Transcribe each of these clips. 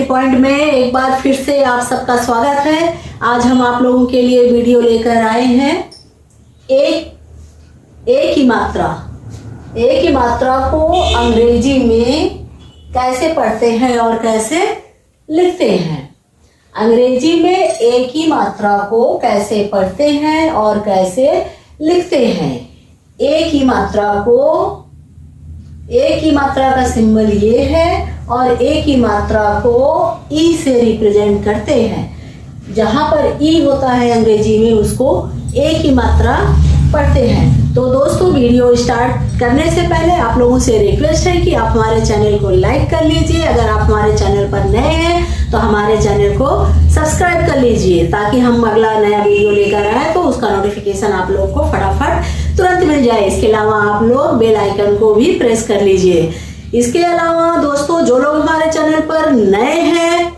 Point में एक बार फिर से आप सबका स्वागत है। आज हम आप लोगों के लिए वीडियो लेकर आए हैं एक ही मात्रा को अंग्रेजी में कैसे पढ़ते हैं और कैसे लिखते हैं। अंग्रेजी में एक ही मात्रा को कैसे पढ़ते हैं और कैसे लिखते हैं। एक ही मात्रा का सिंबल ये है और एक ही मात्रा को ई से रिप्रेजेंट करते हैं। जहां पर ई होता है अंग्रेजी में उसको एक ही मात्रा पढ़ते हैं। तो दोस्तों, वीडियो स्टार्ट करने से पहले आप लोगों से रिक्वेस्ट है कि आप हमारे चैनल को लाइक कर लीजिए। अगर आप हमारे चैनल पर नए हैं तो हमारे चैनल को सब्सक्राइब कर लीजिए ताकि हम अगला नया वीडियो लेकर आए तो उसका नोटिफिकेशन आप लोगों को फटाफट तुरंत मिल जाए। इसके अलावा आप लोग बेल आइकन को भी प्रेस कर लीजिए। इसके अलावा दोस्तों, जो लोग हमारे चैनल पर नए हैं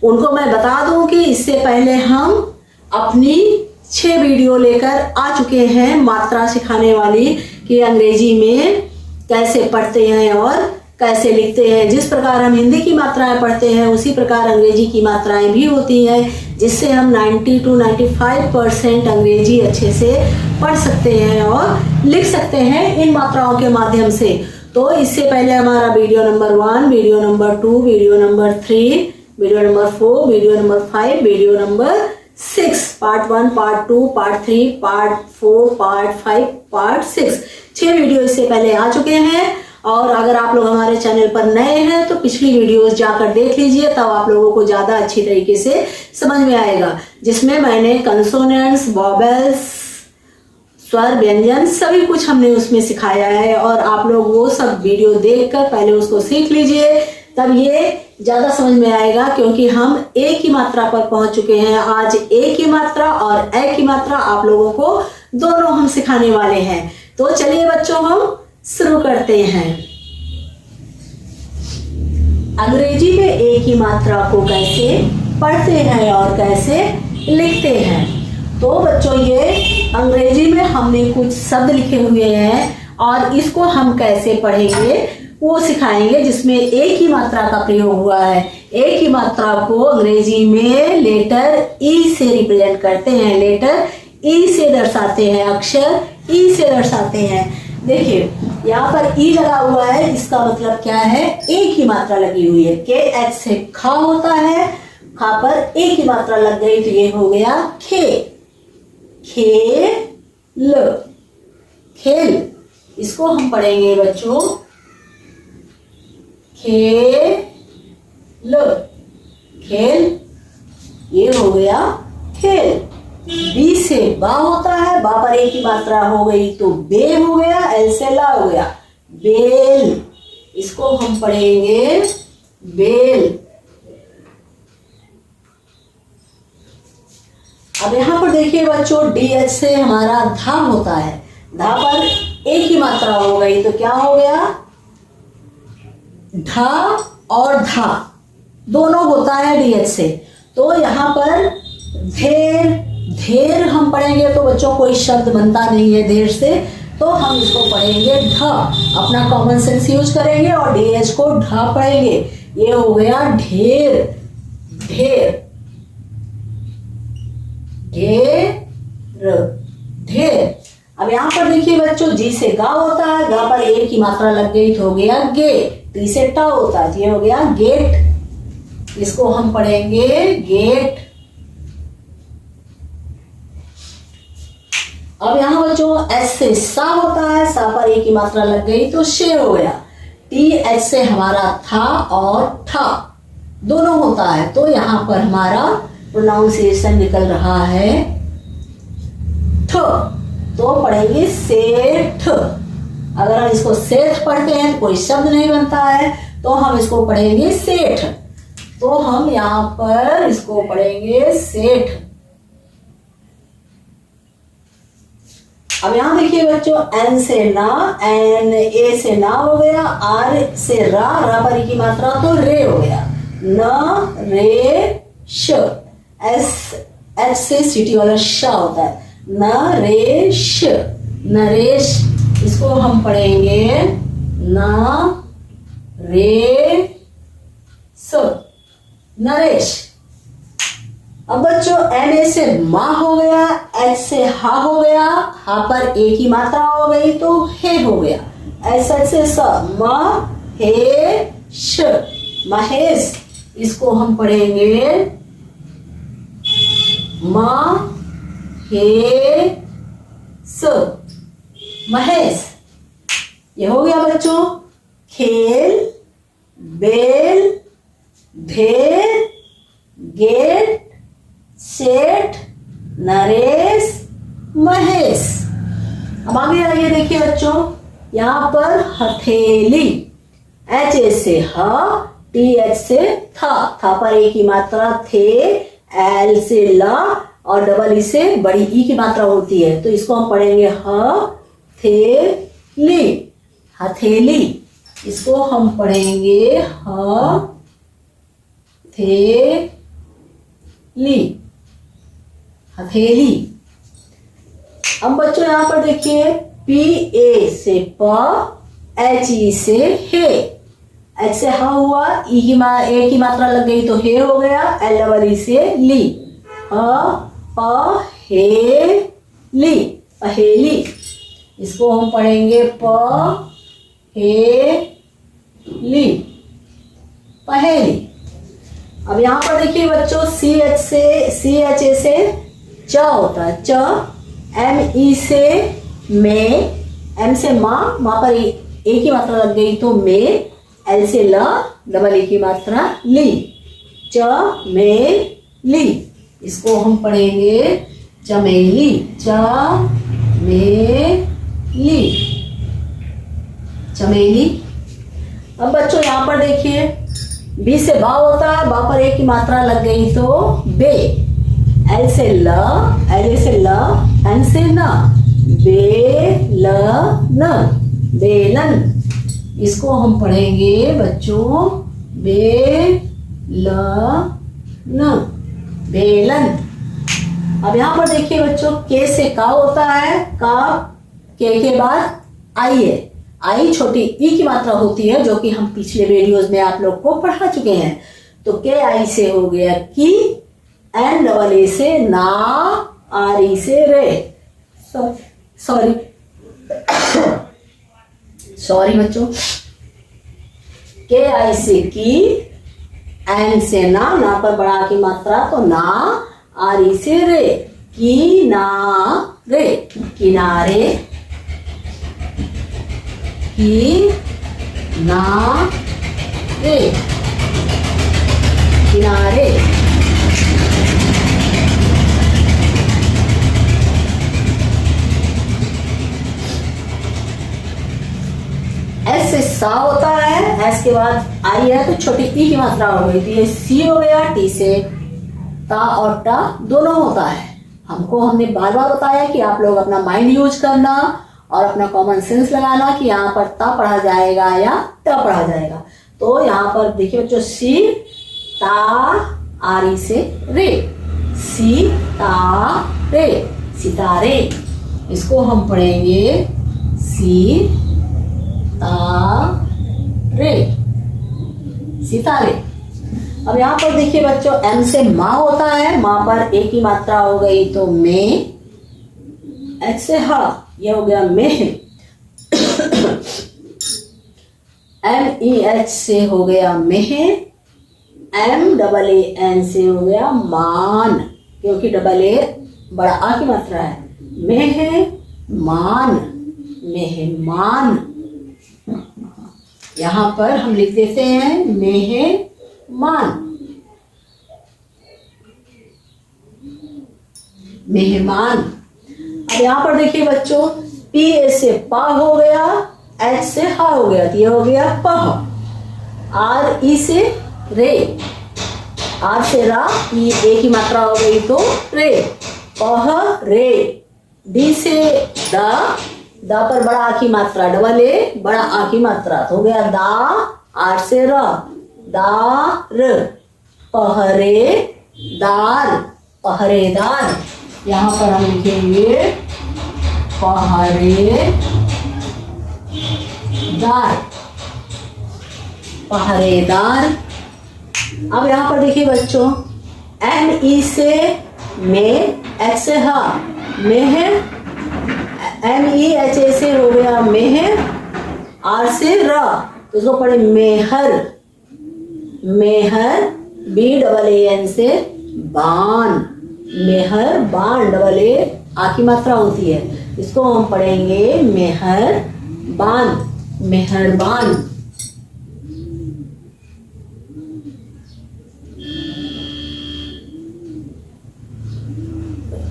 उनको मैं बता दूं कि इससे पहले हम अपनी 6 वीडियो लेकर आ चुके हैं मात्रा सिखाने वाली कि अंग्रेजी में कैसे पढ़ते हैं और कैसे लिखते हैं। जिस प्रकार हम हिंदी की मात्राएं पढ़ते हैं उसी प्रकार अंग्रेजी की मात्राएं भी होती हैं, जिससे हम 90 to 95% अंग्रेजी अच्छे से पढ़ सकते हैं और लिख सकते हैं इन मात्राओं के माध्यम से। तो इससे पहले हमारा video number 1, video number 2, video number 3, video number 4, video number 5, video number 6, part 1, part 2, part 3, part 4, part 5, part 6 6 video इससे पहले आ चुके हैं। और अगर आप लोग हमारे चैनल पर नए हैं तो पिछली वीडियोस जाकर देख लीजिए, तब आप लोगों को ज्यादा अच्छी तरीके से समझ में आएगा, जिसमें मैंने कंसोनेंट्स, वॉवेल्स, स्वर, व्यंजन सभी कुछ हमने उसमें सिखाया है। और आप लोग वो सब वीडियो देखकर पहले उसको सीख लीजिए, तब ये ज्यादा समझ में आएगा, क्योंकि हम एक ही मात्रा पर पहुंच चुके हैं। आज एक ही मात्रा और एक ही मात्रा आप लोगों को दोनों हम सिखाने वाले हैं। तो चलिए बच्चों, हम शुरू करते हैं। अंग्रेजी में एक ही मात्रा को कैसे पढ़ते हैं और कैसे लिखते हैं। तो बच्चों, ये अंग्रेजी में हमने कुछ शब्द लिखे हुए हैं और इसको हम कैसे पढ़ेंगे वो सिखाएंगे, जिसमें एक ही मात्रा का प्रयोग हुआ है। एक ही मात्रा को अंग्रेजी में लेटर ई से रिप्रेजेंट करते हैं, लेटर ई से दर्शाते हैं, अक्षर ई से दर्शाते हैं। देखिए यहाँ पर ई लगा हुआ है, इसका मतलब क्या है, एक ही मात्रा लगी हुई है। के एच से खा होता है, खा पर एक ही मात्रा लग गई तो ये हो गया खे, खेल, खेल। इसको हम पढ़ेंगे बच्चों खेल, खेल, ये हो गया खेल। बी से बा होता है, बा पर एक ही मात्रा हो गई तो बे हो गया, एल से ला हो गया बेल। इसको हम पढ़ेंगे बेल। अब यहाँ पर देखिए बच्चों, डी एच से हमारा धा होता है, धा पर एक ही मात्रा हो गई तो क्या हो गया, ढा और धा दोनों होता है डी एच से। तो यहाँ पर धेर, धेर हम पढ़ेंगे तो बच्चों कोई शब्द बनता नहीं है धेर से, तो हम इसको पढ़ेंगे ढ। अपना कॉमन सेंस यूज करेंगे और डी एच को ढ पढ़ेंगे। ये हो गया ढेर, ढेर, ढेर, ढेर। अब यहाँ पर देखिए बच्चों, जी से गा होता है, गा पर एक की मात्रा लग गई तो हो गया गे। टी से टा होता है, ये हो गया गेट। इसको हम पढ़ेंगे गेट। अब यहाँ बच्चों एस से सा होता है, सा पर एक की मात्रा लग गई तो शे हो गया। टी एच से हमारा था और ठा दोनों होता है, तो यहाँ पर हमारा प्रोनाउंसिएशन निकल रहा है ठ, तो पढ़ेंगे सेठ। अगर हम इसको सेठ पढ़ते हैं तो कोई शब्द नहीं बनता है, तो हम इसको पढ़ेंगे सेठ। तो हम यहाँ पर इसको पढ़ेंगे सेठ। अब यहाँ देखिए बच्चों, एन से ना, एन ए से ना हो गया, आर से रा, रा पर की मात्रा तो रे हो गया, न रे श। एस एच से सिटी वाला श होता है, न रे श, नरेश। इसको हम पढ़ेंगे न रे स। नरेश। अब बच्चों एम ए से माँ हो गया, एच से हा हो गया, हा पर ए की मात्रा हो गई तो हे हो गया। एस एच से स, म हे श, महेश। इसको हम पढ़ेंगे म हे स, महेश। ये हो गया बच्चों। खेल, बेल, भेड़, गेट, सेठ, नरेश, महेश। अब आगे आइए देखिए बच्चों, यहाँ पर हथेली, एच ए से ह, टी एच से था पर ए की मात्रा थे, एल से ल और डबल ई से बड़ी ई की मात्रा होती है तो इसको हम पढ़ेंगे ह थे ली, हथेली। इसको हम पढ़ेंगे ह थे ली, हथेली। अब बच्चों यहाँ पर देखिए पी ए से प, एच ई से हे, एच से हा हुआ, ई की ए की मात्रा लग गई तो हे हो गया, एल डबल ई से ली, प हे ली, पहेली। इसको हम पढ़ेंगे प हे ली, पहेली। अब यहाँ पर देखिए बच्चों सी एच ए से च होता है, च, एम ई से में, एम से माँ, माँ पर ए की मात्रा लग गई तो में, एल से ल, डबल ए की मात्रा ली, च में ली। इसको हम पढ़ेंगे चमेली, च में ली, चमेली। अब बच्चों यहाँ पर देखिए बी से बा होता है, बा पर ए की मात्रा लग गई तो बे, एल से ल, एल से ल, एन से न, बे ल न, बेलन। इसको हम पढ़ेंगे बच्चों बे ल न, बेलन। अब यहाँ पर देखिए बच्चों के से का होता है, का के बाद आई है, आई छोटी ई की मात्रा होती है जो कि हम पिछले वीडियोस में आप लोग को पढ़ा चुके हैं। तो के आई से हो गया की, एन डबल ए से ना, आर ई से रे, सॉरी बच्चों, के आई से की, एन से ना पर बड़ा की मात्रा तो ना, आर ई से रे, की ना रे, किनारे, की ना रे, किनारे। एस से सा होता है, एस के बाद आई है तो छोटी ई की मात्रा हो गई तो ये सी हो गया, टी से ता और टा दोनों होता है। हमने बार बार बताया कि आप लोग अपना माइंड यूज करना और अपना कॉमन सेंस लगाना कि यहाँ पर ता पढ़ा जाएगा या ट पढ़ा जाएगा। तो यहाँ पर देखिए बच्चों सी ता आर ई से रे, सी ता रे, सितारे। इसको हम पढ़ेंगे सी ता रे, सितारे। अब यहाँ पर देखिए बच्चों एम से माँ होता है, माँ पर ए की मात्रा हो गई तो में, एच से हा, ये हो गया में, एम ई एच से हो गया मेह, एम डबल ए एन से हो गया मान, क्योंकि डबल ए बड़ा आ की मात्रा है, मेहमान, मेहमान। यहाँ पर हम लिख देते हैं मेहमान, मेहमान। अब यहाँ पर देखिए बच्चों पी ए से पा हो गया, एच से हा हो गया तो ये हो गया पह, आर ई से रे, आर से रा, ई ए की मात्रा हो गई तो रे, पह रे। डी से दा, दा पर बड़ा आ की मात्रा, डबल ए बड़ा आ की मात्रा तो हो गया दा, आर से र, दार, पहरे दार, पहरेदार। यहाँ पर हम लिखेंगे पहरेदार, पहरेदार। अब यहाँ पर देखिए बच्चों, एम ई से में, एच से हा, में है, एम ई एच ए से हो गया में है, आर से रा, तो इसको पढ़े मेहर, मेहर, बी डबल ए एन से बान, मेहर बान, डबल ए आ की मात्रा होती है, इसको हम पढ़ेंगे मेहर बान, मेहरबान।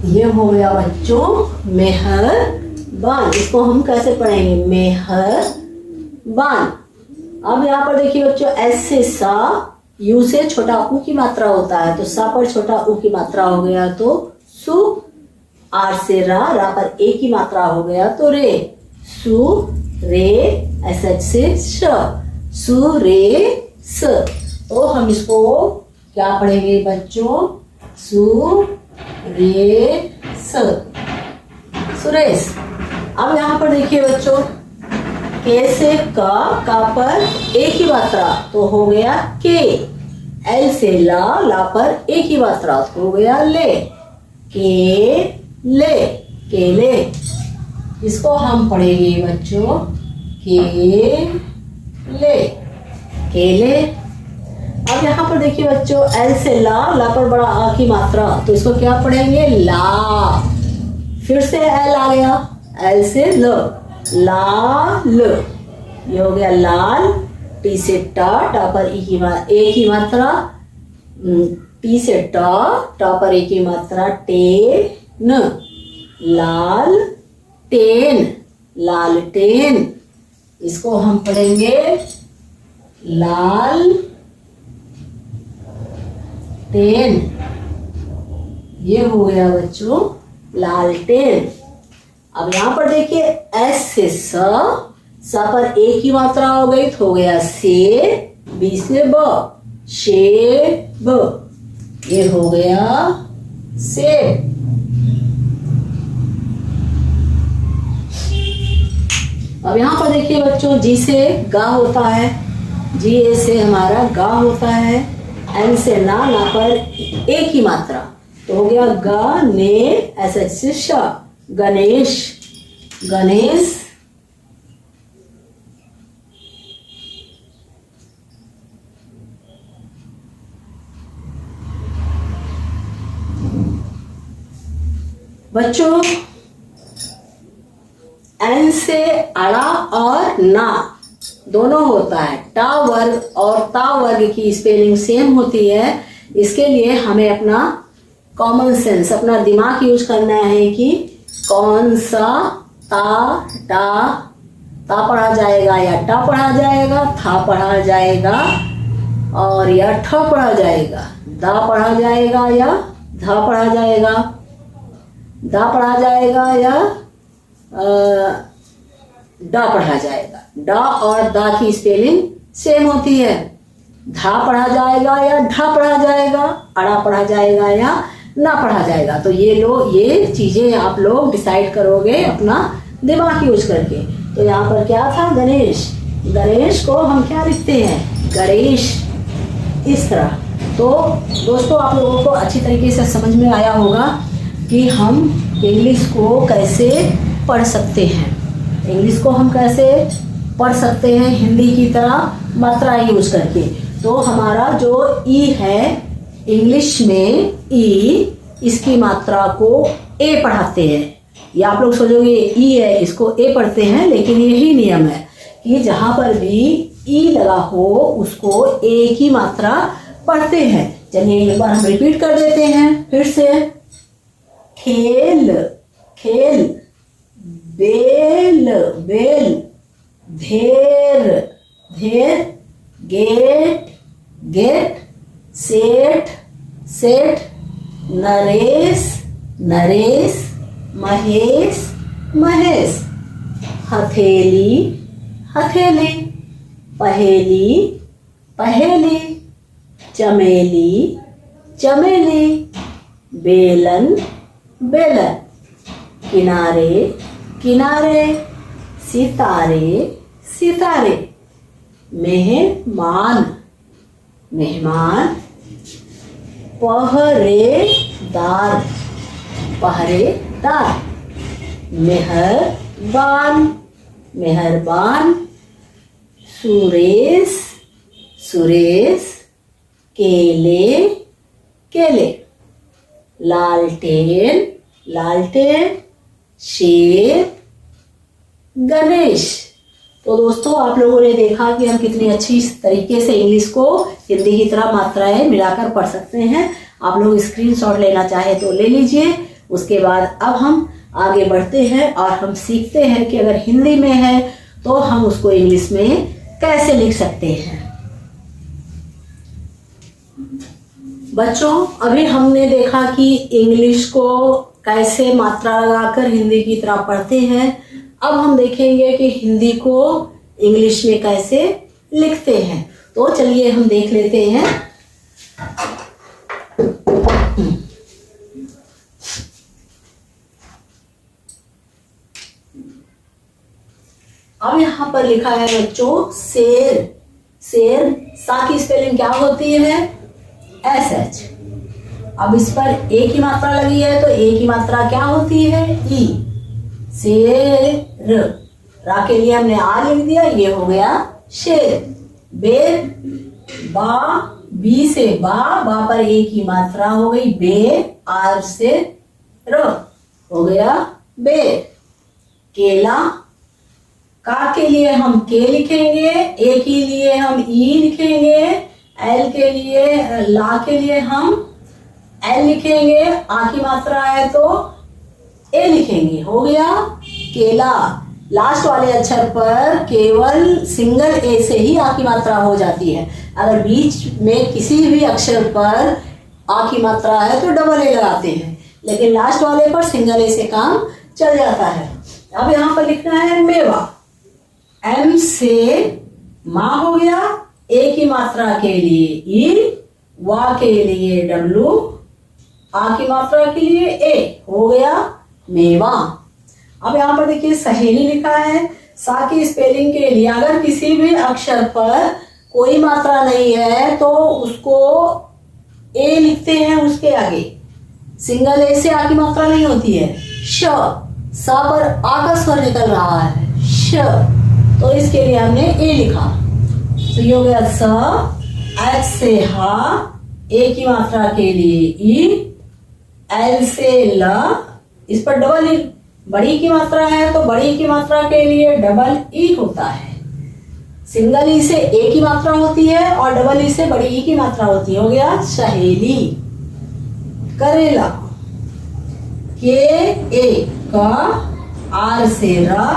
ये हो गया बच्चों मेहरबान। इसको हम कैसे पढ़ेंगे, मेहरबान। अब यहाँ पर देखिए बच्चों, एस से सा, यू से छोटा ऊ की मात्रा होता है, तो सा पर छोटा ऊ की मात्रा हो गया तो सु, आर से रा पर ए की मात्रा हो गया तो रे, सु रे, एस एच से श, सु रे स। तो हम इसको क्या पढ़ेंगे बच्चों, सु रे स, सुरेश। अब यहाँ पर देखिए बच्चों, के से का पर ए की मात्रा तो हो गया के, एल से ला पर ए की मात्रा तो हो गया ले, के ले, केले। इसको हम पढ़ेंगे बच्चों केले, केले। अब यहाँ पर देखिए बच्चों, एल से ला पर बड़ा आ की मात्रा, तो इसको क्या पढ़ेंगे, ला। फिर से एल आ गया, एल से ल, लाल, ये हो गया लाल। टी से टा पर ए की मात्रा, टी से टा पर ए की मात्रा, टेन, लाल टेन, लालटेन। इसको हम पढ़ेंगे लाल टेन। ये हो गया बच्चों लालटेन। अब यहाँ पर देखिए, एस से सा पर ए की मात्रा हो गई तो हो गया से, बी से ब, शेब, ये हो गया सेब। अब यहाँ पर देखिए बच्चों, जी से गा होता है, जी ए से हमारा गा होता है, एन से ना पर ए की मात्रा तो हो गया गा ने, एस एच से श, गणेश, गणेश। बच्चों, एन से अड़ा और ना दोनों होता है, टा वर्ग और ता वर्ग की स्पेलिंग सेम होती है। इसके लिए हमें अपना कॉमन सेंस, अपना दिमाग यूज करना है कि कौन सा ता पढ़ा जाएगा या टा पढ़ा जाएगा, था पढ़ा जाएगा और या ठ पढ़ा जाएगा, दा पढ़ा जाएगा या धा पढ़ा जाएगा, दा पढ़ा जाएगा या डा पढ़ा जाएगा। डा और दा की स्पेलिंग सेम होती है। धा पढ़ा जाएगा या ढा पढ़ा जाएगा, अड़ा पढ़ा जाएगा या ना पढ़ा जाएगा। तो ये चीजें आप लोग डिसाइड करोगे अपना दिमाग यूज करके। तो यहाँ पर क्या था, गणेश, गणेश को हम क्या लिखते हैं, गणेश, इस तरह। तो दोस्तों, आप लोगों को अच्छी तरीके से समझ में आया होगा कि हम इंग्लिश को कैसे पढ़ सकते हैं, इंग्लिश को हम कैसे पढ़ सकते हैं हिंदी की तरह मात्रा यूज करके। तो हमारा जो ई है इंग्लिश में, ई, इसकी मात्रा को ए पढ़ाते हैं। या आप लोग सोचोगे ई है इसको ए पढ़ते हैं, लेकिन यही नियम है कि जहां पर भी ई लगा हो उसको ए की मात्रा पढ़ते हैं। चलिए एक बार हम रिपीट कर देते हैं फिर से। खेल, खेल, बेल, बेल, धेर, धेर, गेट, गेट, सेठ, सेठ, नरेश, नरेश, महेश, महेश, हथेली, हथेली, पहेली, पहेली, चमेली, चमेली, बेलन, बेलन, किनारे, किनारे, सितारे, सितारे, मेहमान, मेहमान। पहरेदार, पहरेदार। मेहरबान, मेहरबान। सुरेश, सुरेश। केले, केले। लालटेन, लालटेन। शेर, गणेश। तो दोस्तों आप लोगों ने देखा कि हम कितनी अच्छी तरीके से इंग्लिश को हिंदी की तरह मात्राएं मिलाकर पढ़ सकते हैं। आप लोग स्क्रीनशॉट लेना चाहे तो ले लीजिए। उसके बाद अब हम आगे बढ़ते हैं और हम सीखते हैं कि अगर हिंदी में है तो हम उसको इंग्लिश में कैसे लिख सकते हैं। बच्चों अभी हमने देखा कि इंग्लिश को कैसे मात्रा लगाकर हिंदी की तरह पढ़ते हैं। अब हम देखेंगे कि हिंदी को इंग्लिश में कैसे लिखते हैं। तो चलिए हम देख लेते हैं। अब यहाँ पर लिखा है बच्चों शेर। शेर, सा की स्पेलिंग क्या होती है? SH। अब इस पर ए की मात्रा लगी है तो ए की मात्रा क्या होती है? ई। शेर, रा के लिए हमने आ लिख दिया, ये हो गया शेर। बेर, बा, बी से बा पर ए की मात्रा हो गई बे, आर से र हो गया बेर। केला, का के लिए हम के लिखेंगे, ए के लिए हम ई लिखेंगे, एल के लिए, ला के लिए हम एल लिखेंगे, आ की मात्रा है तो ए लिखेंगे, हो गया केला। लास्ट वाले अक्षर पर केवल सिंगल ए से ही आ की मात्रा हो जाती है। अगर बीच में किसी भी अक्षर पर आ की मात्रा है तो डबल ए लगाते हैं, लेकिन लास्ट वाले पर सिंगल ए से काम चल जाता है। अब यहाँ पर लिखना है मेवा। एम से माँ हो गया, ए की मात्रा के लिए ई, वा के लिए डब्लू, आ की मात्रा के लिए ए, हो गया मेवा। अब यहाँ पर देखिए सहेली लिखा है। सा की स्पेलिंग के लिए अगर किसी भी अक्षर पर कोई मात्रा नहीं है तो उसको ए लिखते हैं उसके आगे। सिंगल ए से आ की मात्रा नहीं होती है। श, सा पर आ का स्वर निकल रहा है, श, तो इसके लिए हमने ए लिखा। तो ये हो गया स। एच से हा, ए की मात्रा के लिए ई, एल से ल, इस पर डबल ई, बड़ी की मात्रा है तो बड़ी की मात्रा के लिए डबल ई होता है। सिंगल ई से ए की मात्रा होती है और डबल ई से बड़ी ई की मात्रा होती है, हो गया सहेली। करेला, के ए का, आर से रा,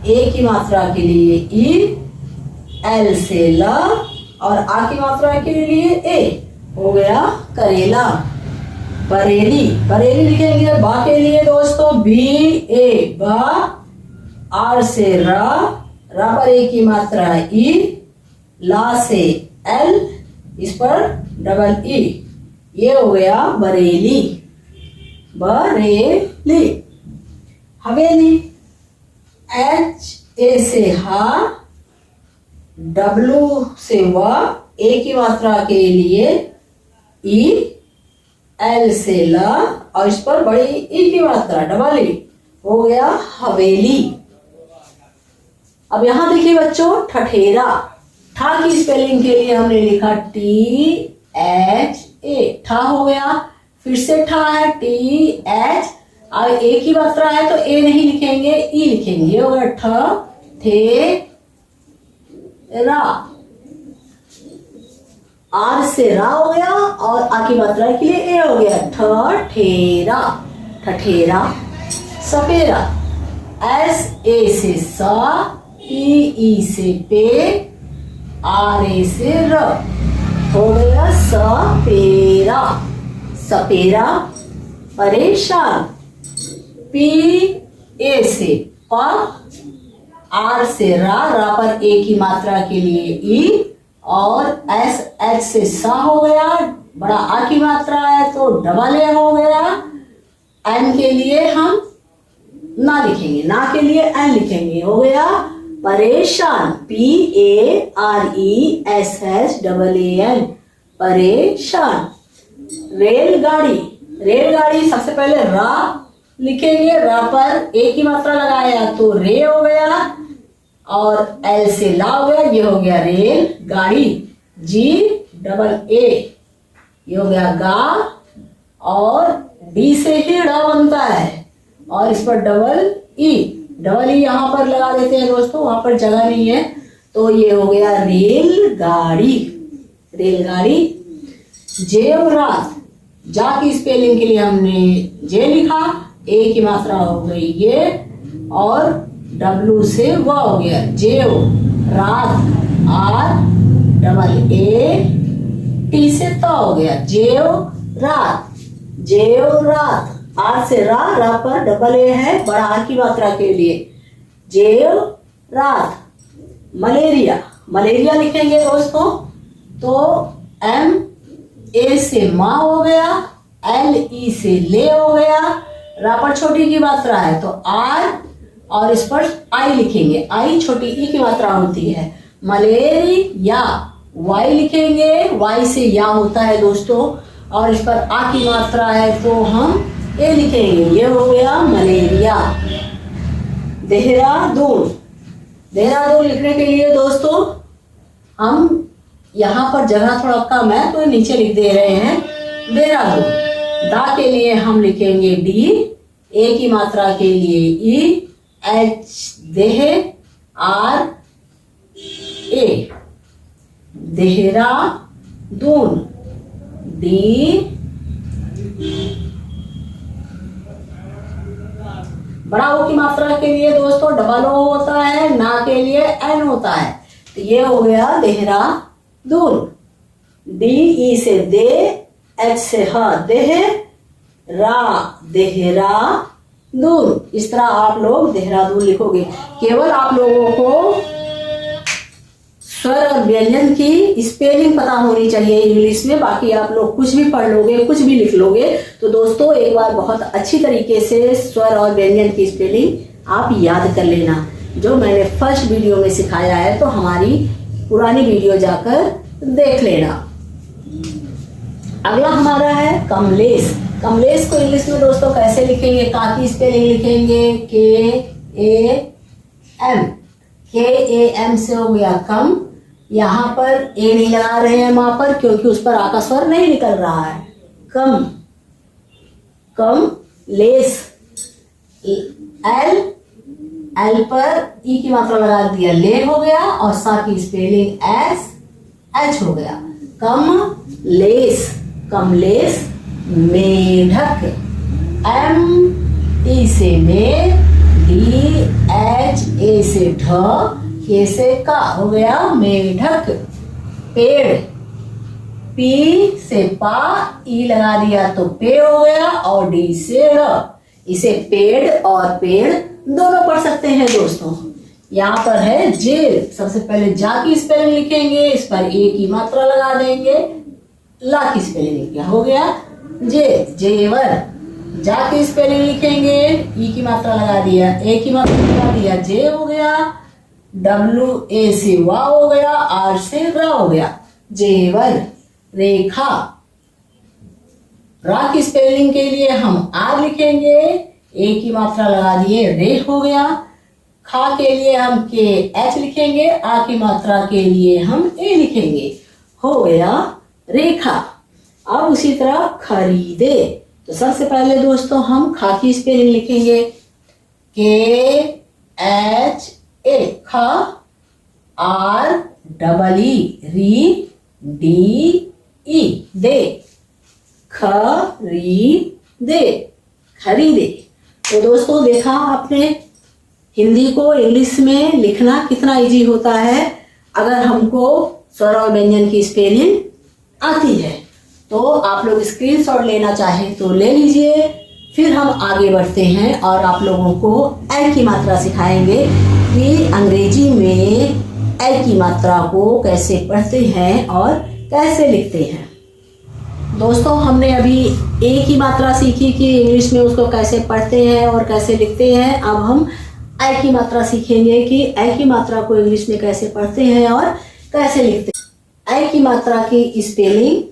ए की मात्रा के लिए ई, एल से ल और आ की मात्रा के लिए ए, हो गया करेला। बरेली, बरेली लिखेंगे बा के लिए दोस्तों बी ए बा, आर से रा, रा पर ए की मात्रा ई, ला से एल, इस पर डबल ई, ये हो गया बरेली। बरेली। हवेली, एच ए से हा, डब्लू से व, ए की मात्रा के लिए ई, एल से ल और इस पर बड़ी ई की मात्रा डबल ई, हो गया हवेली। अब यहां देखिए बच्चों ठठेरा। ठा की स्पेलिंग के लिए हमने लिखा टी एच ए, ठा हो गया। फिर से ठा है टी एच, अब ए की मात्रा है तो ए नहीं लिखेंगे, ई लिखेंगे, हो गया ठ थे रा। आर से रा हो गया और आ की मात्रा के लिए ए हो गया ठठेरा, ठठेरा। सपेरा, एस ए से सा, पी ई से पे, आर ए से र, हो गया सपेरा। सपेरा। परेशान, पी ए से प, आर से रा, रा पर ए की मात्रा के लिए ई और एस एच से सा हो गया, बड़ा आ की मात्रा है तो डबल ए हो गया। एन के लिए हम ना लिखेंगे, ना के लिए एन लिखेंगे, हो गया परेशान। P A R E S H double A N, परेशान। रेलगाड़ी, रेलगाड़ी सबसे पहले रा लिखेंगे, रा पर ए की मात्रा लगाया तो रे हो गया और एल से ला हो गया, ये हो गया रेल गाड़ी। जी डबल ए, ये हो गया गा और डी से ही ड़ा बनता है और इस पर डबल ई यहाँ पर लगा देते हैं दोस्तों, वहां पर जगह नहीं है तो ये हो गया रेलगाड़ी। रेलगाड़ी। जेवरात, जा की स्पेलिंग के लिए हमने जे लिखा, ए की मात्रा हो गई ये और डब्लू से व हो गया जेव रात, आर डबल ए टी से त हो गया जेव रात। जेव रात, आर से रा पर डबल ए है बड़ा आर की मात्रा के लिए। जेव रात। मलेरिया, मलेरिया लिखेंगे दोस्तों तो एम ए से माँ हो गया, एल ई से ले हो गया, रा पर छोटी की मात्रा है तो आर और इस पर आई लिखेंगे, आई छोटी ई की मात्रा होती है। मलेरिया, वाई लिखेंगे, वाई से या होता है दोस्तों और इस पर आ की मात्रा है तो हम ए लिखेंगे, ये हो गया मलेरिया। देहरादून, देहरादून लिखने के लिए दोस्तों हम यहाँ पर जगह थोड़ा कम है तो नीचे लिख दे रहे हैं देहरादून। दा के लिए हम लिखेंगे डी, ए की मात्रा के लिए ई, एच देह, आर ए देहरादून। डी बड़ा ओ की मात्रा के लिए दोस्तों डबल ओ होता है, ना के लिए एन होता है तो ये हो गया देहरादून। डी ई से दे, एच से ह देह, रा देहरादून। इस तरह आप लोग देहरादून लिखोगे। केवल आप लोगों को स्वर और व्यंजन की स्पेलिंग पता होनी चाहिए इंग्लिश में, बाकी आप लोग कुछ भी पढ़ लोगे कुछ भी लिख लोगे। तो दोस्तों एक बार बहुत अच्छी तरीके से स्वर और व्यंजन की स्पेलिंग आप याद कर लेना, जो मैंने फर्स्ट वीडियो में सिखाया है तो हमारी पुरानी वीडियो जाकर देख लेना। अगला हमारा है कमलेश। कमलेश को इंग्लिश में दोस्तों कैसे लिखेंगे, का की स्पेलिंग लिखेंगे के ए एम, के ए एम से हो गया कम। यहाँ पर ए नहीं लगा रहे हैं वहां पर क्योंकि उस पर आ का स्वर नहीं निकल रहा है। कम, कम लेस, एल, एल पर ई की मात्रा लगा दिया ले हो गया और सा की स्पेलिंग एस एच हो गया। कम लेस, कमलेस। मेढक, एम ई से में, डी एच ए से ढ, के से का हो गया मेढक। पेड़, पी से पा, ई लगा दिया तो पे हो गया और डी से ड़। इसे पेड़ और पेड़ दोनों पढ़ सकते हैं दोस्तों। यहाँ पर है जेल। सबसे पहले जा की स्पेलिंग लिखेंगे, इस पर ए की मात्रा लगा देंगे, ला की स्पेलिंग क्या हो गया जे, जेवर। जा की स्पेलिंग लिखेंगे, ई की मात्रा लगा दिया, ए की मात्रा लगा दिया, जे हो गया, डब्लू ए से वा हो गया, आर से रा हो गया, जेवर। रेखा, रा की स्पेलिंग के लिए हम आर लिखेंगे, ए की मात्रा लगा दिए, रे हो गया। खा के लिए हम के एच लिखेंगे, आ की मात्रा के लिए हम ए लिखेंगे, हो गया रेखा। अब उसी तरह खरीदे, तो सबसे पहले दोस्तों हम खा की स्पेलिंग लिखेंगे, के एच ए, खा, आर डबल ई, री डी ई, दे, खरीदे, खरीदे। तो दोस्तों देखा आपने हिंदी को इंग्लिश में लिखना कितना इजी होता है अगर हमको स्वर और व्यंजन की स्पेलिंग आती है। तो आप लोग स्क्रीनशॉट लेना चाहें तो ले लीजिए। फिर हम आगे बढ़ते हैं और आप लोगों को एल की मात्रा सिखाएंगे कि अंग्रेजी में एल की मात्रा को कैसे पढ़ते हैं और कैसे लिखते हैं। दोस्तों हमने अभी ए की मात्रा सीखी कि इंग्लिश में उसको कैसे पढ़ते हैं और कैसे लिखते हैं। अब हम एल की मात्रा सीखेंगे कि एल की मात्रा को इंग्लिश में कैसे पढ़ते हैं और कैसे लिखते हैं। एल की मात्रा की स्पेलिंग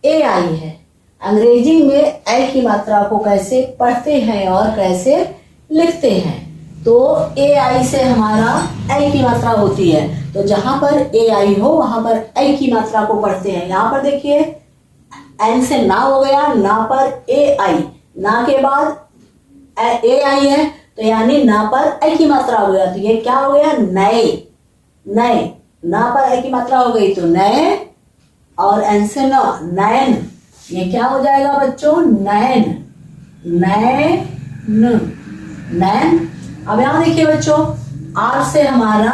ए आई है। अंग्रेजी में ए की मात्रा को कैसे पढ़ते हैं और कैसे लिखते हैं, तो ए आई से हमारा ए की मात्रा होती है। तो जहां पर ए आई हो वहां पर ए की मात्रा को पढ़ते हैं। यहाँ पर देखिए एन से ना हो गया, ना पर ए आई, ना के बाद ए आई है तो यानी ना पर ए की मात्रा हो गया, तो ये क्या हो गया, नए। नए, ना पर ए की मात्रा हो गई तो नए, और एन से न, नैन, ये क्या हो जाएगा बच्चों, नैन। नैन, नैन। अब यहां देखिए बच्चों, आर से हमारा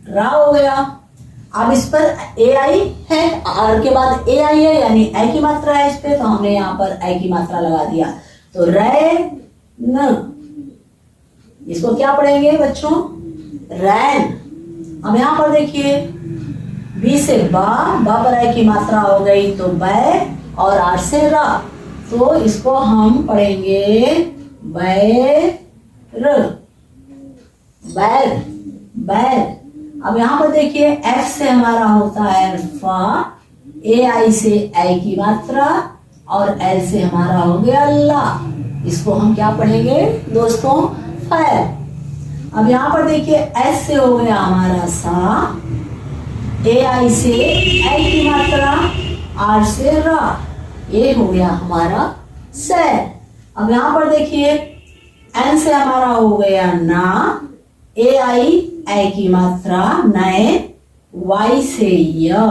रा हो गया। अब इस पर ए आई है, आर के बाद ए आई है यानी ए की मात्रा है इस पे, तो हमने यहाँ पर ए की मात्रा लगा दिया, तो रे न। इसको क्या पढ़ेंगे बच्चों, रैन। अब यहाँ पर देखिए बी से बा पर ए की मात्रा हो गई तो बै, और आर से रा, तो इसको हम पढ़ेंगे बैर, बैर, बैर। अब यहाँ पर देखिए एफ से हमारा होता है फा, ए आई से ए की मात्रा, और एल से हमारा हो गया ला, इसको हम क्या पढ़ेंगे दोस्तों, फैल। अब यहाँ पर देखिए एस से हो गया हमारा सा, ए आई से ए की मात्रा, आर से रा, ये हो गया हमारा सैर। अब यहाँ पर देखिए एन से हमारा हो गया ना, ए आई ए की मात्रा, नए, वाई से या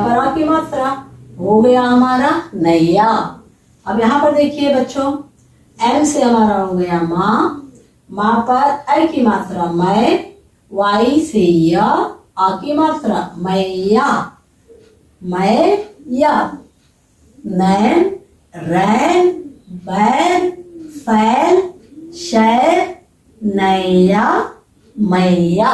पर आ की मात्रा हो गया हमारा नैया। अब यहाँ पर देखिए बच्चों एम से हमारा हो गया माँ, माँ पर ए की मात्रा मैं, वाई से या, आ की मात्रा मैया, मैया। नैन, रैन, बैर, फैल, शैर, नैया, मैया।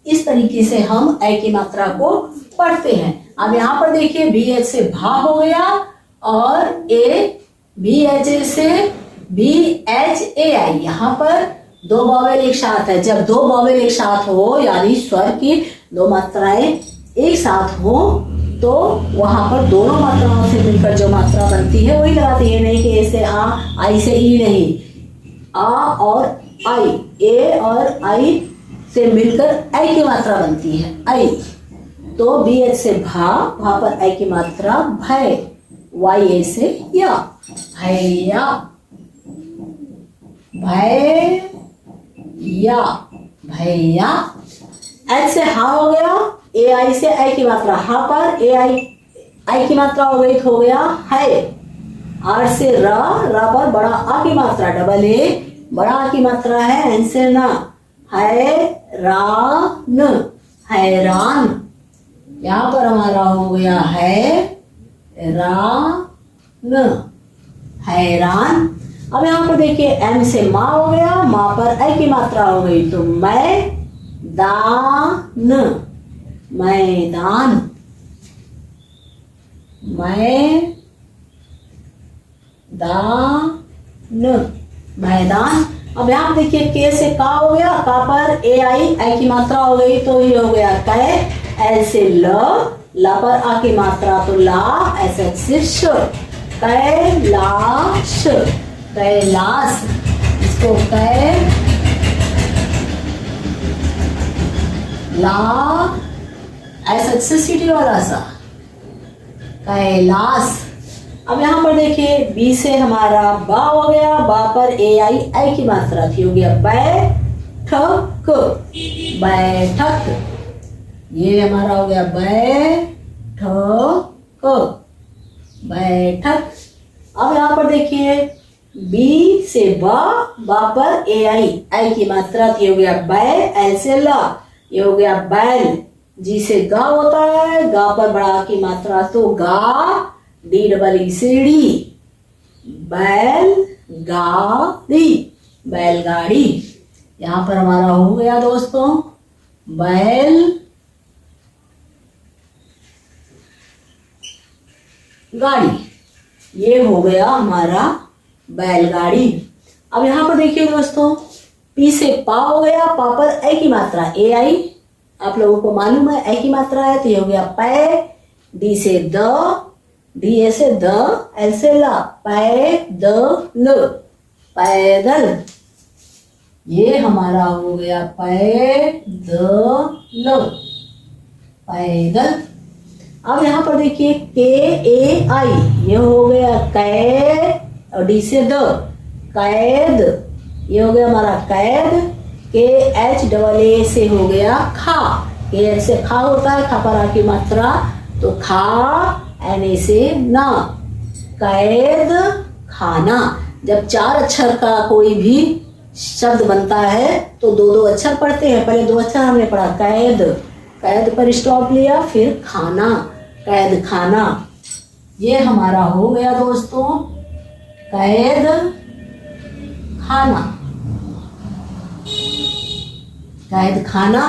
इस तरीके से हम ए की मात्रा को पढ़ते हैं। अब यहाँ पर देखिए बी एच से भा हो गया, और ए बी एच से बी एच ए आई, यहाँ पर दो वॉवेल एक साथ है। जब दो वॉवेल एक साथ हो यानी स्वर की दो मात्राएं एक साथ हो, तो वहां पर दोनों मात्राओं से मिलकर जो मात्रा बनती है वही लगाती है, नहीं कि ए से आ, आई से ई नहीं। आ और आई, ए और आई से मिलकर आई की मात्रा बनती है, आई। तो बी एच से भा पर आई की मात्रा भय, वाई ए से या, भैया, भैया, भैया। एच से हा हो गया, ए आई से आई की मात्रा, हा पर ए आई की मात्रा हो गई तो हो गया है। आर से रा पर बड़ा आ की मात्रा, डबल ए बड़ा आ की मात्रा है, एन से ना, है रान, हैरान। यहाँ पर हमारा हो गया है रान, हैरान। अब यहाँ पर देखिए एम से माँ हो गया, माँ पर ए की मात्रा हो गई तो मैं दान, मैदान, मैदान। अब यहाँ देखिए के से का हो गया, का पर ए आई की मात्रा हो गई तो ये हो गया कै। एल से ला पर आ की मात्रा तो ला, ऐसे से श, कैलाश, कैलाश। इसको ऐसा से सीटी वाला सा, कैलाश। अब यहाँ पर देखिए बी से हमारा बा हो गया, बा पर ए आई की मात्रा थी, हो गया बैठक, बैठक। ये हमारा हो गया बैठक, बैठक। अब यहाँ पर देखिए बी से बा पर ए आई की मात्रा थी, हो गया बै, एल से ला, ये हो गया बैल। जी से गा होता है, गा पर बड़ा की मात्रा तो गा, डी डबल ई से डी, बैल गाड़ी, बैलगाड़ी। यहाँ पर हमारा हो गया दोस्तों बैल गाड़ी, ये हो गया हमारा बैलगाड़ी। अब यहाँ पर देखिए दोस्तों पी से पा हो गया, पा पर ए की मात्रा ए आई, आप लोगों को मालूम है ए की मात्रा है तो ये हो गया पै, डी से द, डी ए से द, एल से ला, पैदल, पैदल। ये हमारा हो गया पैदल, पैदल। अब यहाँ पर देखिए के ए आई, ये हो गया कै और डी से द, कैद, ये हो गया हमारा कैद। के एच डबल ए से हो गया खा, के एच से खा होता है, खा पर आ की मात्रा तो खा, एन ए से ना, कैद खाना। जब 4 अक्षर का कोई भी शब्द बनता है तो 2-2 अक्षर पढ़ते हैं। पहले 2 अक्षर हमने पढ़ा कैद, कैद पर स्टॉप लिया, फिर खाना, कैद खाना। ये हमारा हो गया दोस्तों कैद खाना, कैद खाना।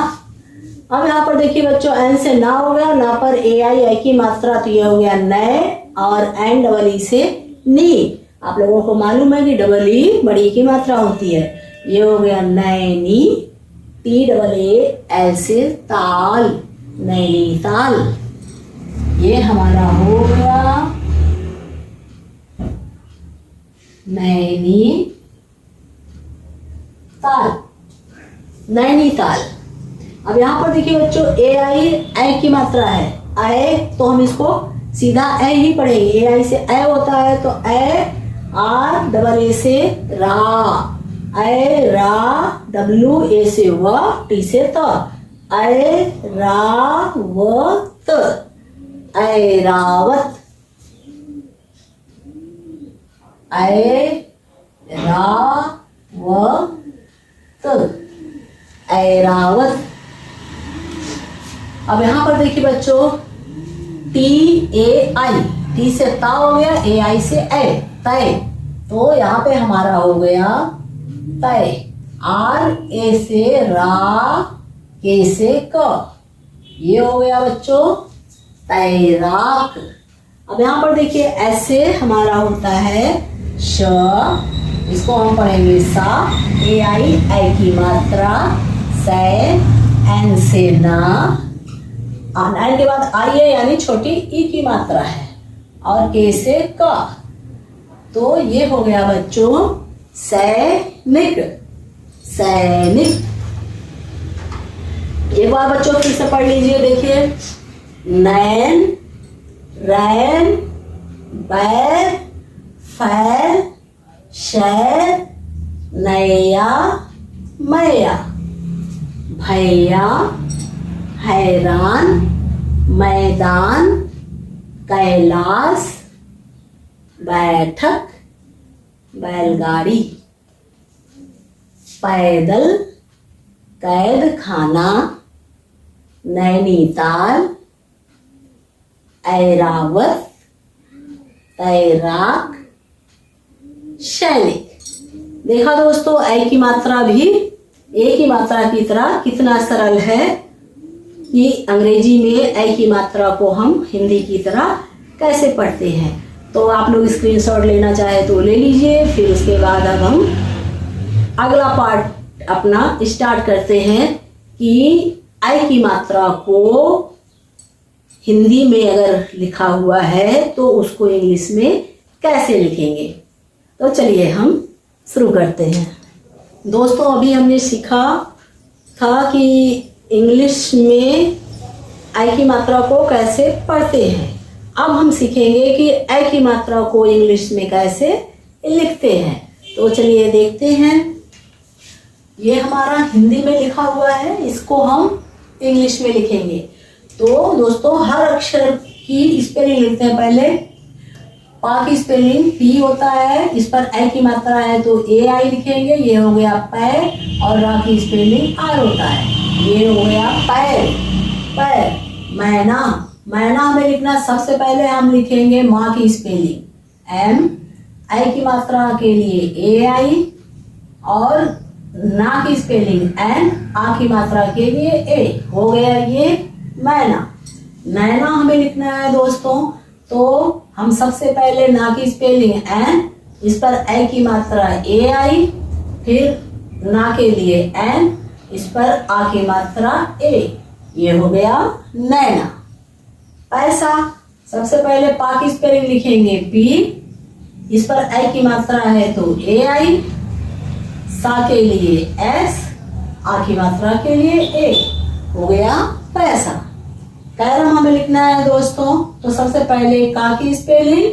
अब यहाँ पर देखिए बच्चों एन से ना हो गया, ना पर ए आई, आई की मात्रा तो ये हो गया नए, और एन डबल ई से नी। आप लोगों को मालूम है कि डबल ई बड़ी की मात्रा होती है। ये हो गया Naini, T double A L से ताल, नैनीताल। ये हमारा हो गया नैनीताल, नैनीताल। अब यहाँ पर देखिए बच्चों ए आई ए की मात्रा है, ए तो हम इसको सीधा ए ही पढ़ेंगे। ए आई से ए होता है तो ए, आर डबल ए से रा, ए रा, डब्ल्यू ए से व, टी से त, ए रा व त, ऐरावत, ऐरावत, ऐरावत। अब यहाँ पर देखिए बच्चों टी ए आई, टी से ता हो गया, ए आई से ए, तय। तो यहाँ पे हमारा हो गया तय। आर ए से रा, के से क, ये हो गया बच्चों तैराक। अब यहाँ पर देखिए ऐसे हमारा होता है श, इसको हम पढ़ेंगे सा, ए आई ए की मात्रा, से, एन से ना, एन के बाद आई है यानी छोटी ई की मात्रा है, और के से का। तो ये हो गया बच्चों सैनिक, सैनिक। एक बार बच्चों फिर से पढ़ लीजिए, देखिए नैन, रैन, बैर, फैल, शैर, नैया, मैया, भैया, हैरान, मैदान, कैलाश, बैठक, बैलगाड़ी, पैदल, कैद खाना, नैनीताल, ऐरावत, तैराक, सैनिक। देखा दोस्तों ए की मात्रा भी ए की मात्रा की तरह कितना सरल है कि अंग्रेजी में ए की मात्रा को हम हिंदी की तरह कैसे पढ़ते हैं। तो आप लोग स्क्रीनशॉट लेना चाहे तो ले लीजिए। फिर उसके बाद अब हम अगला पार्ट अपना स्टार्ट करते हैं कि ए की मात्रा को हिंदी में अगर लिखा हुआ है तो उसको इंग्लिश में कैसे लिखेंगे। तो चलिए हम शुरू करते हैं। दोस्तों अभी हमने सीखा था कि इंग्लिश में आई की मात्रा को कैसे पढ़ते हैं। अब हम सीखेंगे कि ए की मात्रा को इंग्लिश में कैसे लिखते हैं। तो चलिए देखते हैं। ये हमारा हिंदी में लिखा हुआ है, इसको हम इंग्लिश में लिखेंगे। तो दोस्तों हर अक्षर की स्पेलिंग लिखते हैं। पहले पा की स्पेलिंग पी होता है, इस पर ए की मात्रा है तो ए आई लिखेंगे, ये हो गया पै। और रा की स्पेलिंग आर होता है, ये हो गया पैर, पैर। मैना, मैना हमें लिखना, सबसे पहले हम लिखेंगे माँ की स्पेलिंग एम, आई की मात्रा के लिए ए आई, और ना की स्पेलिंग एन, आ की मात्रा के लिए ए, हो गया ये मैना। नैना हमें लिखना है दोस्तों, तो हम सबसे पहले ना की स्पेलिंग एन, इस पर ए की मात्रा ए आई, फिर ना के लिए एन, इस पर आ की मात्रा ए, ये हो गया नैना। पैसा, सबसे पहले पा की स्पेलिंग लिखेंगे पी, इस पर आई की मात्रा है तो ए आई, सा के लिए एस, आ की मात्रा के लिए ए, हो गया पैसा। कैरम हमें लिखना है दोस्तों, तो सबसे पहले का की स्पेलिंग,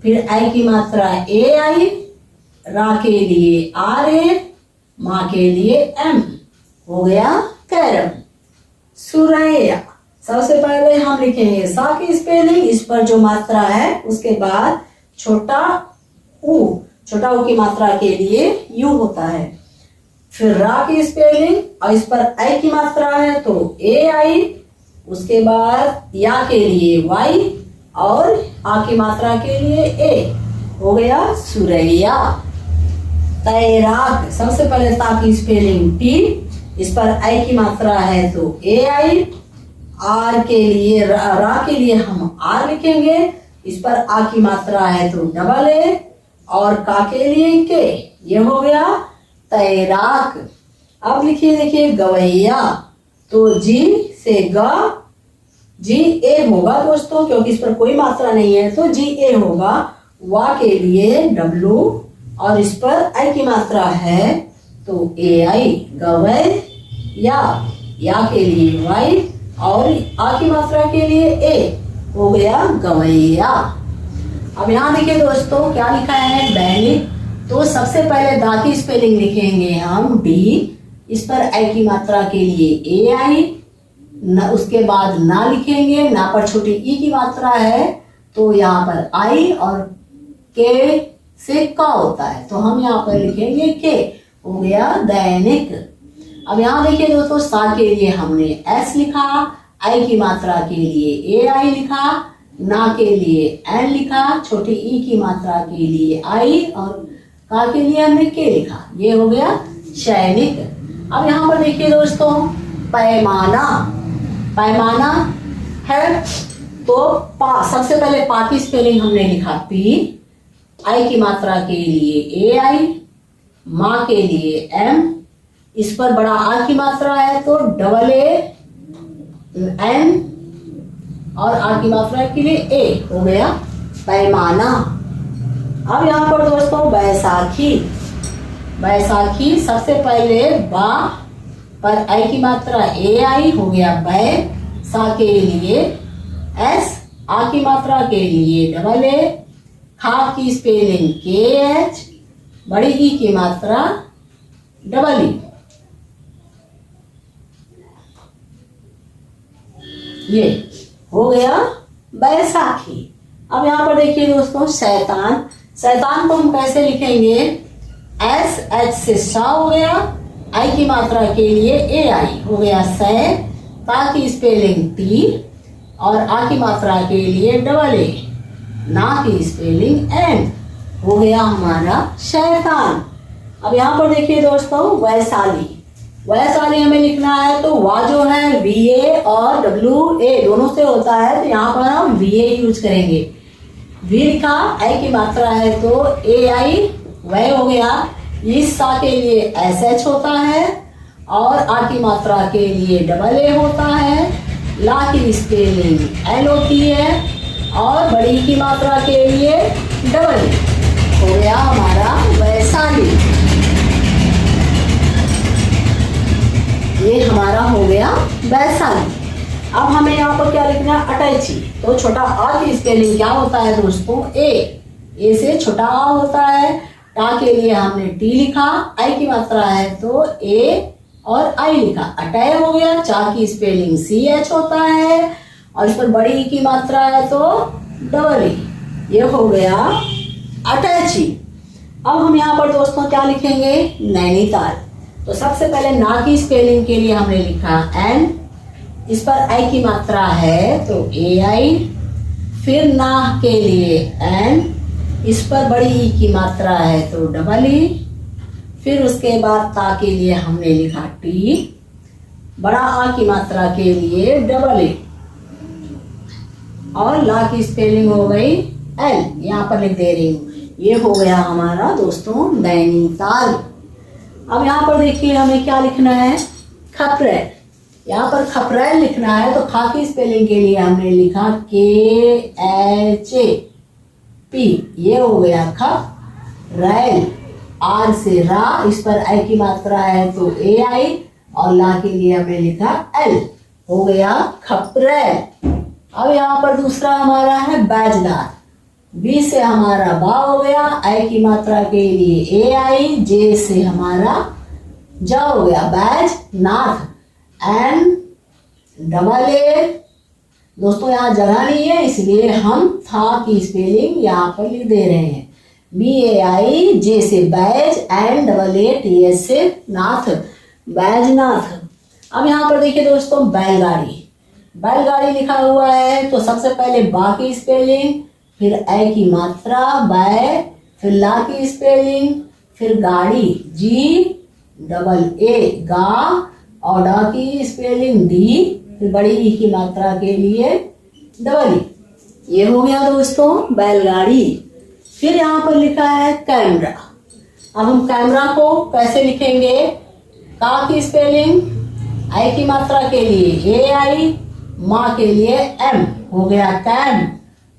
फिर आई की मात्रा ए आई, रा के लिए आर ए, माँ के लिए एम, हो गया कैरम। सुरैया, सबसे पहले हम लिखेंगे सा की स्पेलिंग, इस पर जो मात्रा है उसके बाद छोटा ऊ की मात्रा के लिए यू होता है। फिर रा की स्पेलिंग और इस पर आई की मात्रा है तो ए आई, उसके बाद या के लिए वाई और आ की मात्रा के लिए ए, हो गया सुरैया। तैराक, सबसे पहले ता की स्पेलिंग टी, इस पर आई की मात्रा है तो ए आई, आर के लिए रा के लिए हम आर लिखेंगे, इस पर आ की मात्रा है तो डबल ए और का के लिए के, ये हो गया तैराक। अब लिखिए, देखिए गवैया, तो जी से ग, जी ए होगा दोस्तों, क्योंकि इस पर कोई मात्रा नहीं है तो जी ए होगा। वा के लिए डब्लू और इस पर आई की मात्रा है तो ए आई, गवै या के लिए वाई और आ की मात्रा के लिए ए, हो गया गवैया। अब यहाँ देखिए दोस्तों क्या लिखा है दैनिक, तो सबसे पहले दा की स्पेलिंग लिखेंगे हम डी, इस पर आई की मात्रा के लिए ए आई, उसके बाद ना लिखेंगे, ना पर छोटी ई की मात्रा है तो यहाँ पर आई और के से का होता है तो हम यहाँ पर लिखेंगे के, हो गया दैनिक। अब यहाँ देखिए दोस्तों सा के लिए हमने एस लिखा, आई की मात्रा के लिए ए आई लिखा, ना के लिए एन लिखा, छोटी ई की मात्रा के लिए आई और का के लिए हमने के लिखा, ये हो गया सैनिक। अब यहाँ पर देखिए दोस्तों पैमाना, पैमाना है तो पा, सबसे पहले पा की स्पेलिंग हमने लिखा पी, आई की मात्रा के लिए ए आई, माँ के लिए एम, इस पर बड़ा आ की मात्रा है तो डबल ए एन और आ की मात्रा के लिए ए, हो गया पैमाना। अब यहाँ पर दोस्तों बैसाखी, बैसाखी सबसे पहले बा पर आई की मात्रा ए आई, हो गया बै, सा के लिए एस, आ की मात्रा के लिए डबल ए, खा की स्पेलिंग के एच, बड़ी ई की मात्रा डबल ई, ये हो गया बैसाखी। अब यहाँ पर देखिए दोस्तों शैतान, शैतान को हम कैसे लिखेंगे, एस एच से सा हो गया, आई की मात्रा के लिए ए आई, हो गया सै, ता की स्पेलिंग टी और आ की मात्रा के लिए डबल ए, ना की स्पेलिंग एन, हो गया हमारा शैतान। अब यहाँ पर देखिए दोस्तों वैशाली, वैशाली हमें लिखना है तो वा जो है वी ए और डब्ल्यू ए दोनों से होता है तो यहाँ पर हम वी ए यूज करेंगे। वी लिखा, आई की मात्रा है तो ए आई, वह हो गया, इस सा के लिए एस एच होता है और आ की मात्रा के लिए डबल ए होता है, ला की स्पेलिंग एल होती है और बड़ी की मात्रा के लिए डबल ए, हो गया हमारा वैशाली। ये हमारा हो गया वैशाली। अब हमें यहाँ पर क्या लिखना है अटैची, तो छोटा आ की स्पेलिंग क्या होता है दोस्तों ए से छोटा आ होता है, टा के लिए हमने टी लिखा, आई की मात्रा है तो ए और आई लिखा, अटै हो गया, चा की स्पेलिंग सी एच होता है और इस पर बड़ी ई की मात्रा है तो डबल ई, ये हो गया अटैची। अब हम यहाँ पर दोस्तों क्या लिखेंगे नैनीताल, तो सबसे पहले ना की स्पेलिंग के लिए हमने लिखा एन, इस पर आई की मात्रा है तो ए आई, फिर ना के लिए एन, इस पर बड़ी ई की मात्रा है तो डबल ई, फिर उसके बाद ता के लिए हमने लिखा टी, बड़ा आ की मात्रा के लिए डबल ई और ला की स्पेलिंग हो गई एल, यहाँ पर लिख दे रही हूँ, ये हो गया हमारा दोस्तों नैनीताल। अब यहाँ पर देखिए हमें क्या लिखना है खप्रेल, यहाँ पर खपरैल लिखना है तो खा की स्पेलिंग के लिए हमने लिखा KHAP, ये हो गया खपरैल। आर से रा, इस पर आई की मात्रा है तो AI, और ला के लिए हमने लिखा L, हो गया खपरैल। अब यहाँ पर दूसरा हमारा है बैजनाथ। बी से हमारा बा हो गया, आई की मात्रा के लिए AI, जे से हमारा जा हो गया बैजनाथ। NAA, दोस्तों यहाँ जगह नहीं है इसलिए हम था की स्पेलिंग यहाँ पर लिख दे रहे हैं। BAI, जे से बैज, NAATS से नाथ, बैजनाथ। अब यहाँ पर देखिए दोस्तों बैलगाड़ी। बैलगाड़ी लिखा हुआ है तो सबसे पहले बा की स्पेलिंग, फिर ए की मात्रा बै, फिर ला की स्पेलिंग, फिर गाड़ी GAA गा, और डा की स्पेलिंग डी, फिर बड़ी ई की मात्रा के लिए डबल ई। ये हो गया दोस्तों बैलगाड़ी। फिर यहाँ पर लिखा है कैमरा। अब हम कैमरा को कैसे लिखेंगे? का की स्पेलिंग, आई की मात्रा के लिए AI, माँ के लिए M, हो गया कैम,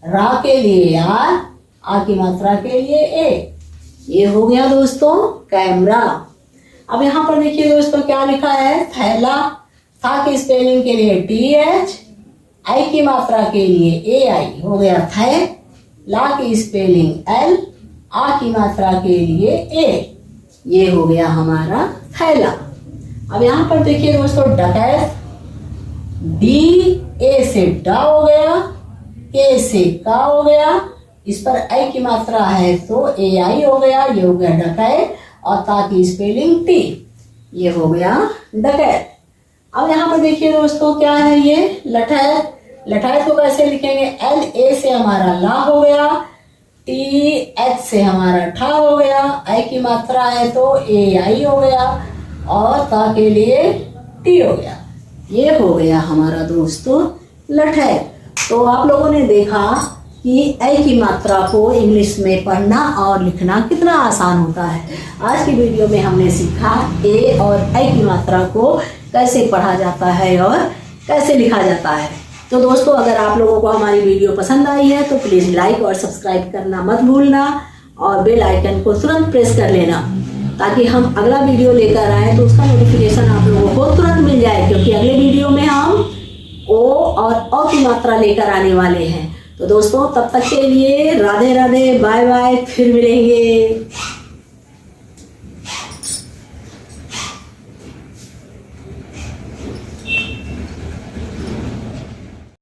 रा के लिए R, आ की मात्रा के लिए A। ये हो गया दोस्तों कैमरा। अब यहाँ पर देखिए दोस्तों क्या लिखा है, थैला। था की स्पेलिंग के लिए TH, आई की मात्रा के लिए AI, हो गया थे, ला की स्पेलिंग L, आ की मात्रा के लिए A। ये हो गया हमारा थैला। अब यहाँ पर देखिए दोस्तों डकैत। DA से डा हो गया, K से का हो गया, इस पर आई की मात्रा है तो AI हो गया, ये हो गया डकैत, और ता की स्पेलिंग T, ये हो गया डकैत। अब यहाँ पर देखिए दोस्तों क्या है ये लठैत। लठैत को कैसे लिखेंगे? LA से हमारा ला हो गया, TH से हमारा ठा हो गया, आई की मात्रा है तो AI हो गया, और ता के लिए T हो गया। ये हो गया हमारा दोस्तों लठैत। तो आप लोगों ने देखा कि आई की मात्रा को इंग्लिश में पढ़ना और लिखना कितना आसान होता है। आज की वीडियो में हमने सीखा ए और आई की मात्रा को कैसे पढ़ा जाता है और कैसे लिखा जाता है। तो दोस्तों अगर आप लोगों को हमारी वीडियो पसंद आई है तो प्लीज़ लाइक और सब्सक्राइब करना मत भूलना, और बेल आइकन को तुरंत प्रेस कर लेना ताकि हम अगला वीडियो लेकर आए तो उसका नोटिफिकेशन आप लोगों को तुरंत मिल जाए, क्योंकि अगले वीडियो में हम ओ और अ की मात्रा लेकर आने वाले हैं। तो दोस्तों तब तक के लिए राधे राधे, बाय बाय, फिर मिलेंगे।